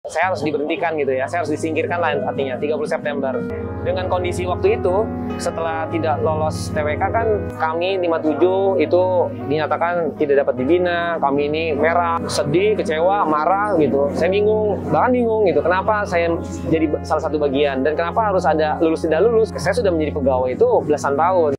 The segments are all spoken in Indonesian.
Saya harus diberhentikan gitu ya, saya harus disingkirkan lah artinya 30 September. Dengan kondisi waktu itu, setelah tidak lolos TWK kan kami 57 itu dinyatakan tidak dapat dibina, kami ini merah, sedih, kecewa, marah gitu. Saya bingung, bahkan bingung gitu, kenapa saya jadi salah satu bagian dan kenapa harus ada lulus tidak lulus. Saya sudah menjadi pegawai itu belasan tahun.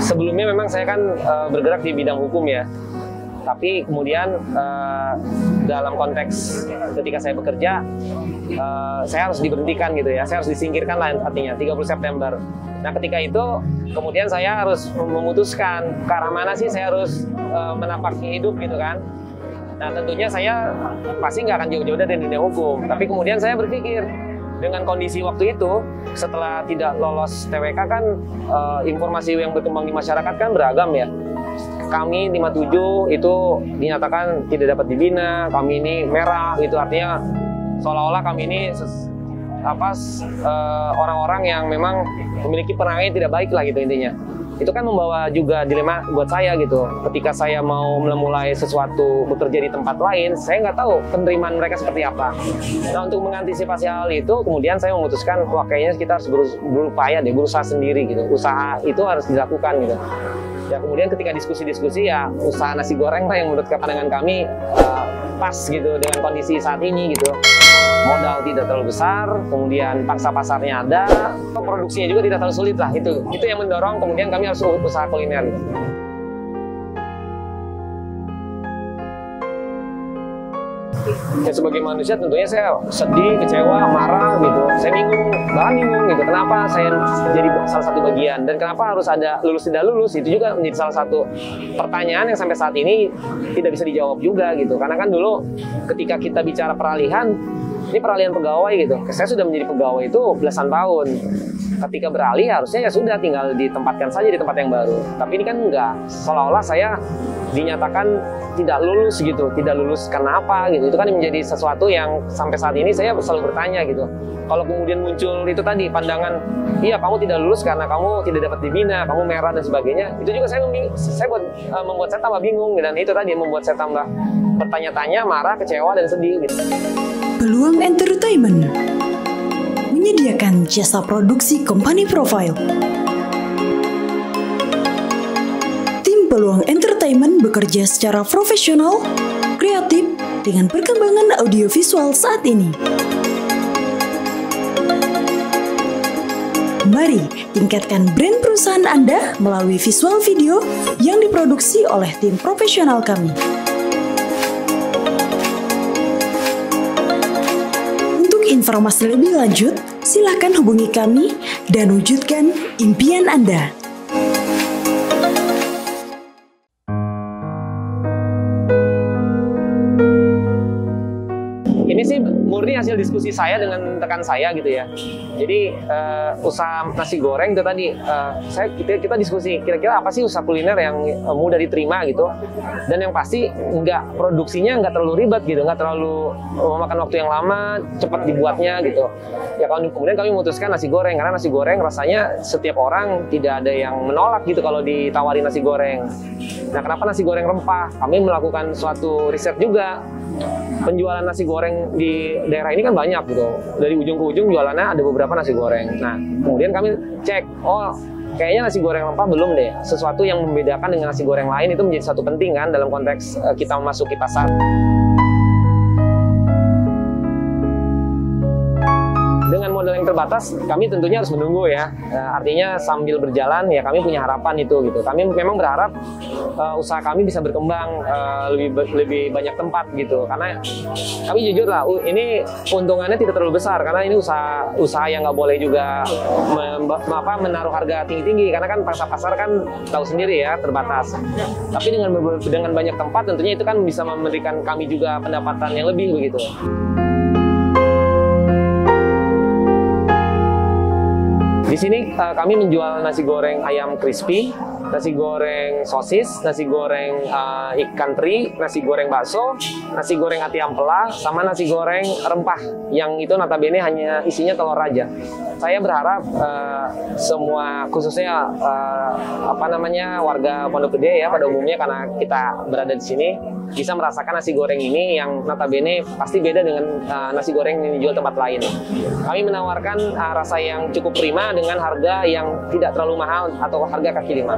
Sebelumnya memang saya kan bergerak di bidang hukum ya, tapi kemudian dalam konteks ketika saya bekerja, saya harus diberhentikan gitu ya, saya harus disingkirkan lah artinya 30 September. Nah ketika itu kemudian saya harus memutuskan ke arah mana sih saya harus menapaki hidup gitu kan. Nah tentunya saya pasti nggak akan jauh-jauh dari dunia hukum, tapi kemudian saya berpikir, dengan kondisi waktu itu, setelah tidak lolos TWK kan informasi yang berkembang di masyarakat kan beragam ya. Kami 57 itu dinyatakan tidak dapat dibina, kami ini merah gitu, artinya seolah-olah kami ini orang-orang yang memang memiliki penanganan yang tidak baik lah gitu intinya. Itu kan membawa juga dilema buat saya gitu. Ketika saya mau memulai sesuatu bekerja di tempat lain, saya nggak tahu penerimaan mereka seperti apa. Nah untuk mengantisipasi hal itu, kemudian saya memutuskan, wah kayaknya kita harus berupaya deh, berusaha sendiri gitu. Usaha itu harus dilakukan gitu. Ya kemudian ketika diskusi-diskusi ya usaha nasi goreng lah yang menurut pandangan kami pas gitu dengan kondisi saat ini gitu. Modal tidak terlalu besar, kemudian pangsa pasarnya ada, produksinya juga tidak terlalu sulit lah. Itu yang mendorong kemudian kami harus usaha kuliner. Ya sebagai manusia tentunya saya sedih, kecewa, marah gitu. Saya bingung, bahkan bingung gitu. Kenapa saya jadi salah satu bagian dan kenapa harus ada lulus tidak lulus? Itu juga menjadi salah satu pertanyaan yang sampai saat ini tidak bisa dijawab juga gitu. Karena kan dulu ketika kita bicara peralihan, ini peralihan pegawai gitu. Saya sudah menjadi pegawai itu belasan tahun. Ketika beralih harusnya ya sudah tinggal ditempatkan saja di tempat yang baru. Tapi ini kan enggak. Seolah-olah saya dinyatakan tidak lulus gitu. Tidak lulus karena apa gitu. Itu kan menjadi sesuatu yang sampai saat ini saya selalu bertanya gitu. Kalau kemudian muncul itu tadi pandangan, iya kamu tidak lulus karena kamu tidak dapat dibina, kamu merah dan sebagainya. Itu juga membuat saya tambah bingung dan itu tadi yang membuat saya tambah bertanya-tanya, marah, kecewa dan sedih gitu. Peluang Entertainment menyediakan jasa produksi company profile. Tim Peluang Entertainment bekerja secara profesional, kreatif, dengan perkembangan audiovisual saat ini. Mari tingkatkan brand perusahaan Anda melalui visual video yang diproduksi oleh tim profesional kami. Informasi lebih lanjut, silakan hubungi kami dan wujudkan impian Anda. Ini sih murni hasil diskusi saya dengan rekan saya gitu ya. Jadi usaha nasi goreng itu tadi kita diskusi kira-kira apa sih usaha kuliner yang mudah diterima gitu. Dan yang pasti produksinya nggak terlalu ribet gitu, nggak terlalu memakan waktu yang lama, cepat dibuatnya gitu. Ya kemudian kami memutuskan nasi goreng karena nasi goreng rasanya setiap orang tidak ada yang menolak gitu kalau ditawarin nasi goreng. Nah kenapa nasi goreng rempah? Kami melakukan suatu riset juga. Penjualan nasi goreng di daerah ini kan banyak gitu. Dari ujung ke ujung jualannya ada beberapa nasi goreng. Nah, kemudian kami cek, oh kayaknya nasi goreng rempah belum deh. Sesuatu yang membedakan dengan nasi goreng lain itu menjadi satu penting kan dalam konteks kita memasuki pasar. Dengan modal yang terbatas, kami tentunya harus menunggu ya. Artinya sambil berjalan ya kami punya harapan itu gitu. Kami memang berharap usaha kami bisa berkembang lebih banyak tempat gitu. Karena kami jujur lah, ini keuntungannya tidak terlalu besar karena ini usaha yang nggak boleh juga menaruh harga tinggi-tinggi karena kan pasar kan tahu sendiri ya terbatas. Tapi dengan banyak tempat tentunya itu kan bisa memberikan kami juga pendapatan yang lebih begitu. Di sini kami menjual nasi goreng ayam crispy, nasi goreng sosis, nasi goreng ikan teri, nasi goreng bakso, nasi goreng ati ampela, sama nasi goreng rempah yang itu notabene hanya isinya telur aja. Saya berharap semua khususnya warga Pondok Gede ya pada umumnya karena kita berada di sini bisa merasakan nasi goreng ini yang notabene pasti beda dengan nasi goreng yang dijual tempat lain. Kami menawarkan rasa yang cukup prima dengan harga yang tidak terlalu mahal atau harga kaki lima.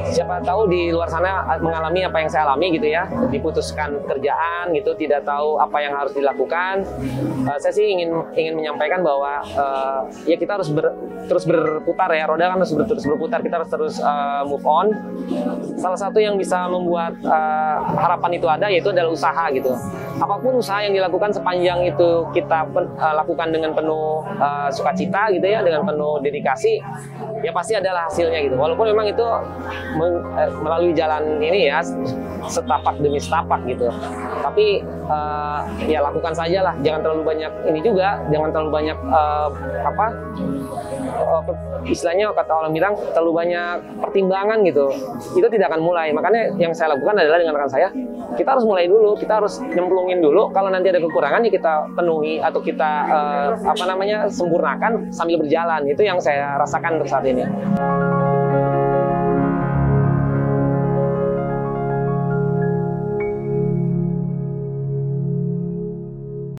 Siapa tahu di luar sana mengalami apa yang saya alami gitu ya, diputuskan kerjaan gitu, tidak tahu apa yang harus dilakukan. Saya sih ingin menyampaikan bahwa ya kita harus terus berputar ya, roda kan harus terus berputar, kita harus terus move on. Salah satu yang bisa membuat harapan itu ada yaitu adalah usaha gitu. Apapun usaha yang dilakukan sepanjang itu kita lakukan dengan penuh sukacita gitu ya, dengan penuh dedikasi, ya pasti adalah hasilnya gitu. Walaupun memang itu melalui jalan ini ya setapak demi setapak gitu. Tapi ya lakukan saja lah, jangan terlalu banyak ini juga, jangan terlalu banyak istilahnya kata orang bilang terlalu banyak pertimbangan gitu. Itu tidak akan mulai. Makanya yang saya lakukan adalah dengan rekan saya, kita harus mulai dulu, kita harus nyemplungin dulu. Kalau nanti ada kekurangan ya kita penuhi atau kita sempurnakan sambil berjalan. Itu yang saya rasakan untuk saat ini.